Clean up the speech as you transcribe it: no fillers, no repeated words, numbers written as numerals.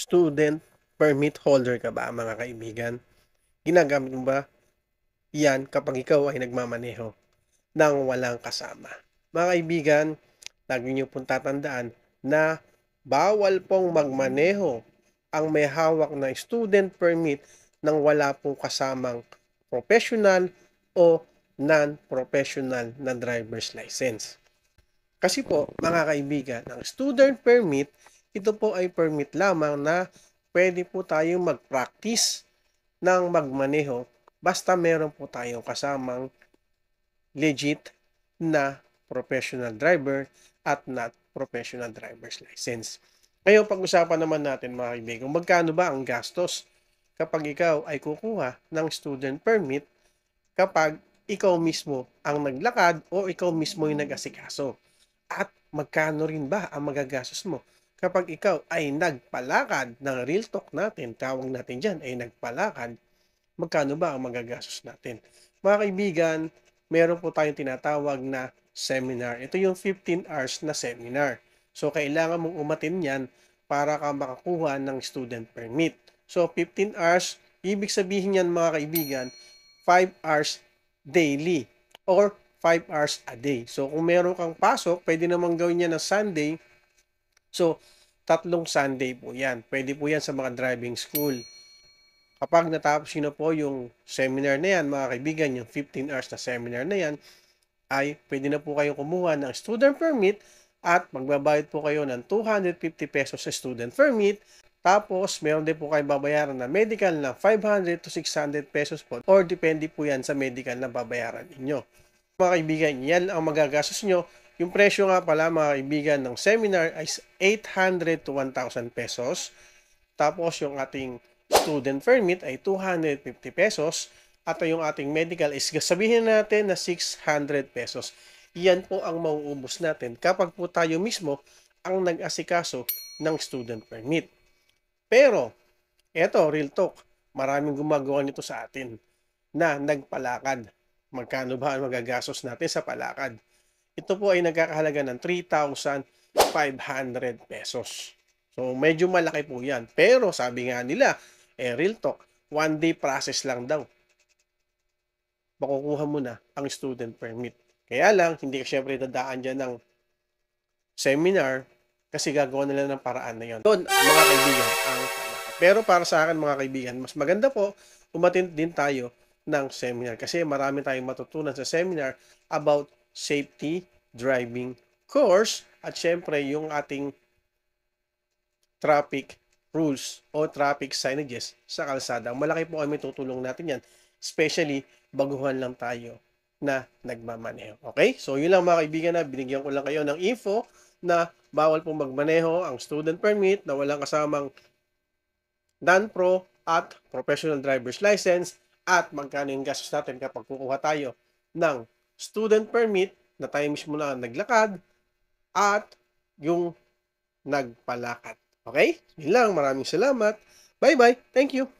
Student permit holder ka ba, mga kaibigan? Ginagamit mo ba yan kapag ikaw ay nagmamaneho ng walang kasama? Mga kaibigan, lagi niyo pong tatandaan na bawal pong magmaneho ang may hawak na student permit nang wala pong kasamang professional o non-professional na driver's license. Kasi po, mga kaibigan, ang student permit, ito po ay permit lamang na pwede po tayong mag-practice ng magmaneho basta meron po tayong kasamang legit na professional driver at not professional driver's license. Ngayon, pag-usapan naman natin, mga kaibigan, magkano ba ang gastos kapag ikaw ay kukuha ng student permit kapag ikaw mismo ang naglakad o ikaw mismo yung nag-asikaso? At magkano rin ba ang magagastos mo kapag ikaw ay nagpalakad ng real talk natin, tawag natin dyan ay nagpalakad, magkano ba ang magagastos natin? Mga kaibigan, meron po tayong tinatawag na seminar. Ito yung 15 hours na seminar. So, kailangan mong umatin yan para ka makakuha ng student permit. So, 15 hours, ibig sabihin yan, mga kaibigan, 5 hours daily or 5 hours a day. So, kung meron kang pasok, pwede namang gawin yan na Sunday. So, 3 Sunday po yan. Pwede po yan sa mga driving school. Kapag natapos nyo na po yung seminar na yan, mga kaibigan, yung 15 hours na seminar na yan, ay pwede na po kayong kumuha ng student permit at magbabayad po kayo ng 250 pesos sa student permit. Tapos, meron din po kayong babayaran na medical na 500 to 600 pesos po or depende po yan sa medical na babayaran ninyo. Mga kaibigan, yan ang magagastos nyo. Yung presyo nga pala, mga kaibigan, ng seminar ay 800 to 1,000 pesos. Tapos, yung ating student permit ay 250 pesos. At yung ating medical is sabihin natin na 600 pesos. Yan po ang mauubos natin kapag po tayo mismo ang nag-asikaso ng student permit. Pero, eto, real talk, maraming gumagawa nito sa atin na nagpalakad. Magkano ba ang magagastos natin sa palakad? Ito po ay nagkakahalaga ng 3,500 pesos. So, medyo malaki po yan. Pero, sabi nga nila, real talk, 1 day process lang daw. Makukuha mo na ang student permit. Kaya lang, hindi ka syempre dadaan dyan ng seminar kasi gagawa nila ng paraan na yun. Doon, mga kaibigan, ang palakad. Pero para sa akin, mga kaibigan, mas maganda po umattend din tayo ng seminar kasi marami tayong matutunan sa seminar about safety driving course at syempre yung ating traffic rules o traffic signages sa kalsada. Malaki po kami tutulong natin yan, especially baguhan lang tayo na nagmamaneho. Okay? So, yun lang, mga kaibigan, na binigyan ko lang kayo ng info na bawal pong magmaneho ang student permit na walang kasamang non-pro at professional driver's license at magkano yung gastos natin kapag kukuha tayo ng student permit na tayo mismo na naglakad at yung nagpalakad. Okay? Yun lang. Maraming salamat. Bye-bye. Thank you.